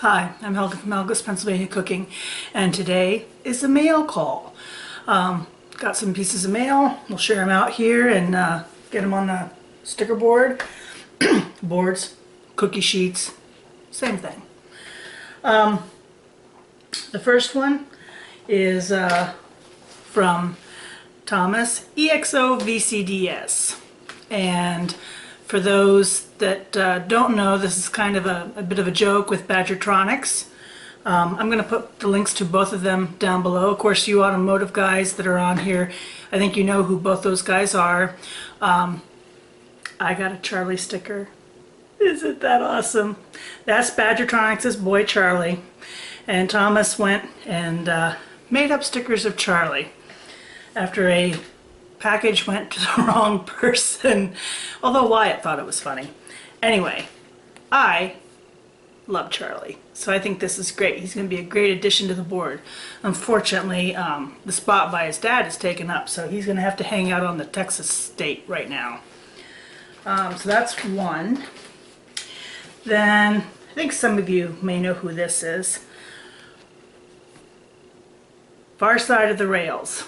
Hi, I'm Helga from Helga's Pennsylvania Cooking, and today is a mail call. Got some pieces of mail. We'll share them out here and get them on the sticker board. Boards, cookie sheets, same thing. The first one is from Thomas EXOVCDS, and for those that don't know, this is kind of a bit of a joke with Badgertronics. I'm going to put the links to both of them down below. Of course, you automotive guys that are on here, I think you know who both those guys are. I got a Charlie sticker. Isn't that awesome? That's Badgertronics' boy Charlie. And Thomas went and made up stickers of Charlie after a package went to the wrong person, although Wyatt thought it was funny. Anyway, I love Charlie, so I think this is great. He's going to be a great addition to the board. Unfortunately, the spot by his dad is taken up, so he's going to have to hang out on the Texas state right now. So that's one. Then, I think some of you may know who this is. Far Side of the Rails.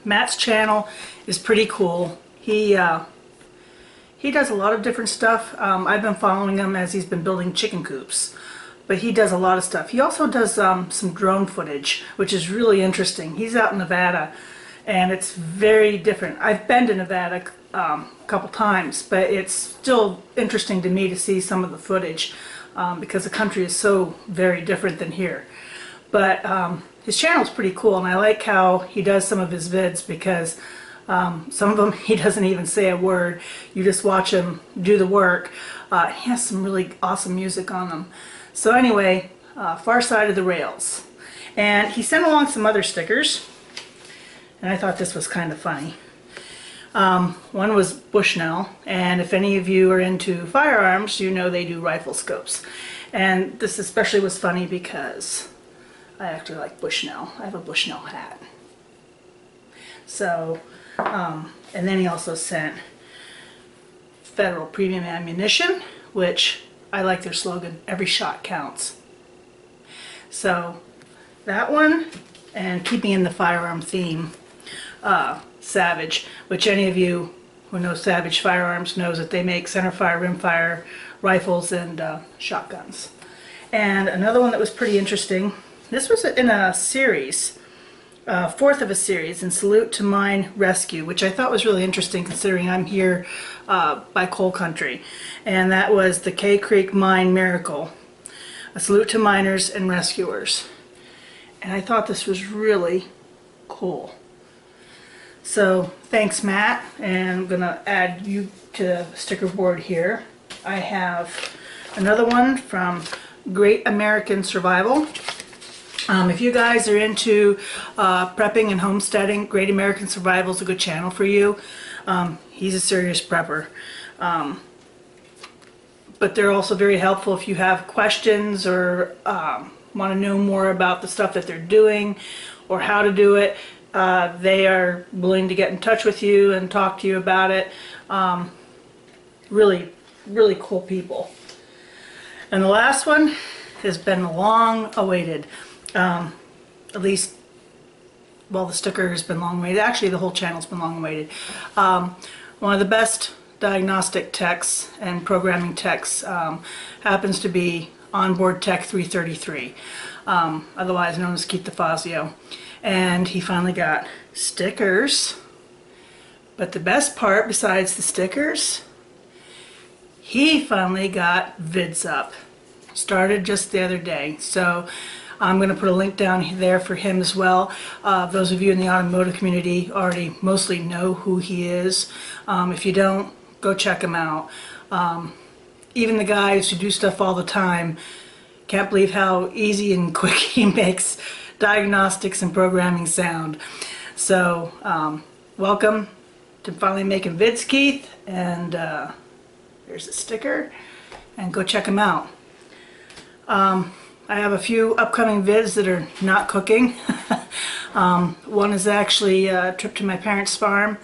Matt's channel is pretty cool. He does a lot of different stuff. I've been following him as he's been building chicken coops, but he does a lot of stuff. He also does some drone footage, which is really interesting. He's out in Nevada, and it's very different. I've been to Nevada a couple times, but it's still interesting to me to see some of the footage because the country is so very different than here. But his channel is pretty cool, and I like how he does some of his vids because some of them he doesn't even say a word. You just watch him do the work. He has some really awesome music on them. So anyway, Far Side of the Rails. And he sent along some other stickers, and I thought this was kind of funny. One was Bushnell, and if any of you are into firearms, you know they do rifle scopes. And this especially was funny because I actually like Bushnell. I have a Bushnell hat. So, and then he also sent Federal Premium Ammunition, which I like their slogan, every shot counts. So, that one, and keeping in the firearm theme, Savage, which any of you who know Savage Firearms knows that they make centerfire, rimfire rifles and shotguns. And another one that was pretty interesting. This was in a series, fourth of a series, in Salute to Mine Rescue, which I thought was really interesting considering I'm here by coal country. And that was the K Creek Mine Miracle, a salute to miners and rescuers. And I thought this was really cool. So thanks, Matt, and I'm going to add you to the sticker board here. I have another one from Great American Survival. If you guys are into prepping and homesteading, Great American Survival is a good channel for you. He's a serious prepper. But they're also very helpful if you have questions or want to know more about the stuff that they're doing or how to do it. They are willing to get in touch with you and talk to you about it. Really, really cool people. And the last one has been long awaited. At least, well, the sticker has been long awaited. Actually, the whole channel's been long awaited. One of the best diagnostic techs and programming techs happens to be ONBOARDTECH333, otherwise known as Keith DeFazio. And he finally got stickers. But the best part, besides the stickers, he finally got vids up. Started just the other day. So I'm going to put a link down there for him as well. Those of you in the automotive community already mostly know who he is. If you don't, go check him out. Even the guys who do stuff all the time can't believe how easy and quick he makes diagnostics and programming sound. So welcome to finally making vids, Keith. And there's a sticker. And go check him out. I have a few upcoming vids that are not cooking. One is actually a trip to my parents' farm.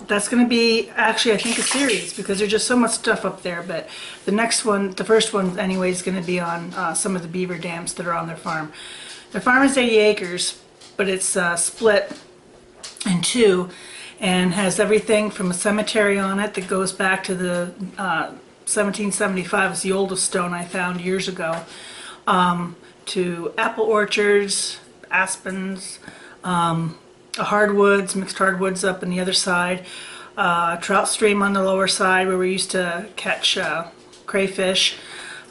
that's going to be actually, I think, a series because there's just so much stuff up there. But the next one, the first one anyway, is going to be on some of the beaver dams that are on their farm. Their farm is 80 acres, but it's split in two and has everything from a cemetery on it that goes back to the 1775. It's the oldest stone I found years ago, to apple orchards, aspens, hardwoods, mixed hardwoods up on the other side, trout stream on the lower side where we used to catch crayfish,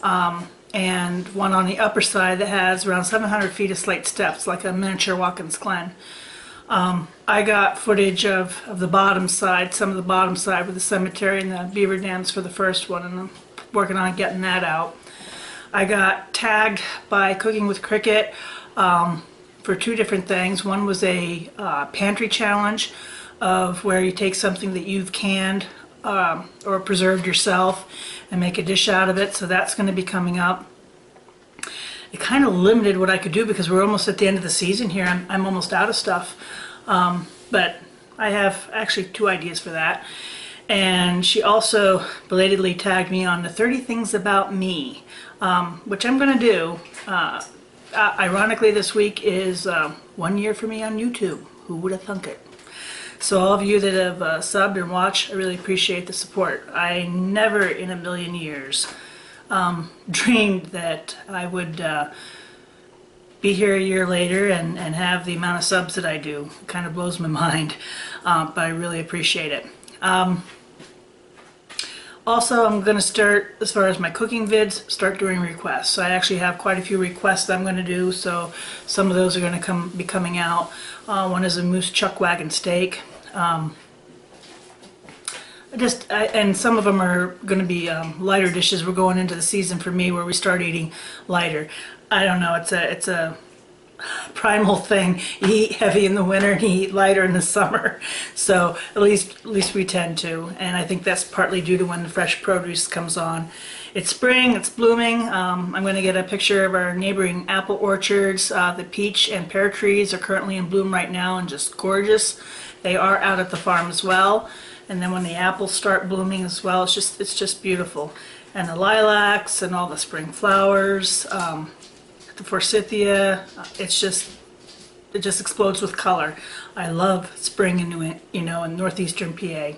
and one on the upper side that has around 700 feet of slate steps, like a miniature Watkins Glen. I got footage of the bottom side, some of the bottom side with the cemetery and the beaver dams for the first one, and I'm working on getting that out. I got tagged by Cooking with Cricket for two different things. One was a pantry challenge of where you take something that you've canned or preserved yourself and make a dish out of it, so that's going to be coming up. It kind of limited what I could do because we're almost at the end of the season here. I'm almost out of stuff, but I have actually 2 ideas for that. And she also belatedly tagged me on the 30 things about me, which I'm going to do. Ironically, this week is 1 year for me on YouTube. Who would have thunk it? So all of you that have subbed and watched, I really appreciate the support. I never in a million years dreamed that I would be here a year later and have the amount of subs that I do. It kind of blows my mind, but I really appreciate it. Also, I'm going to start, as far as my cooking vids, start doing requests. So I actually have quite a few requests that I'm going to do, so some of those are going to be coming out. One is a moose chuck wagon steak. And some of them are going to be lighter dishes. We're going into the season for me where we start eating lighter. I don't know, it's a primal thing. You eat heavy in the winter and you eat lighter in the summer. So at least we tend to, and I think that's partly due to when the fresh produce comes on. It's spring, it's blooming. I'm going to get a picture of our neighboring apple orchards. The peach and pear trees are currently in bloom right now and just gorgeous. They are out at the farm as well. And then when the apples start blooming as well, it's just beautiful. And the lilacs and all the spring flowers, the forsythia, it just explodes with color. I love spring in northeastern PA.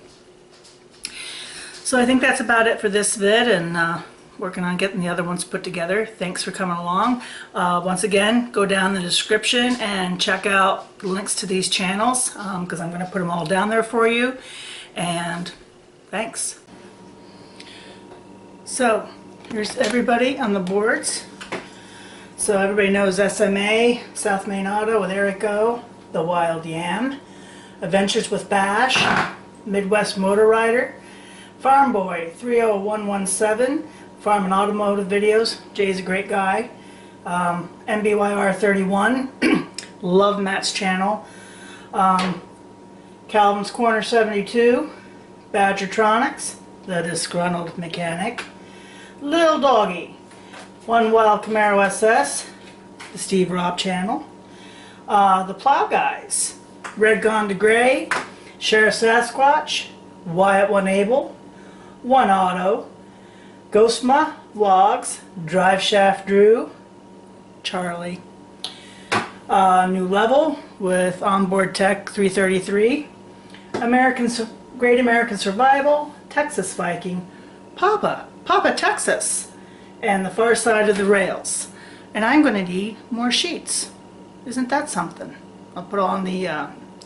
So I think that's about it for this vid, and working on getting the other ones put together. Thanks for coming along. Once again, go down the description and check out the links to these channels, because I'm going to put them all down there for you. And thanks. So here's everybody on the boards. So everybody knows SMA, South Main Auto with Eric O, The Wild Yam, Adventures with Bash, Midwest Motor Rider, Farm Boy 30117, Farm and Automotive Videos. Jay's a great guy. MBYR 31, love Matt's channel. Calvin's Corner 72, Badgertronics, The Disgruntled Mechanic, Lil Doggy, One Wild Camaro SS, the Steve Robb channel, The Plow Guys, Red Gone to Gray, Sheriff Sasquatch, Wyatt One Able, One Auto, Ghostma Vlogs, Drive Shaft Drew, Charlie, New Level with ONBOARDTECH333, Great American Survival, Texas Viking, Papa Texas, and The Far Side of the Rails. And I'm going to need more sheets. Isn't that something? I'll put on the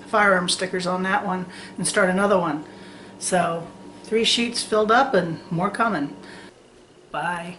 firearm stickers on that one and start another one. So 3 sheets filled up and more coming. Bye.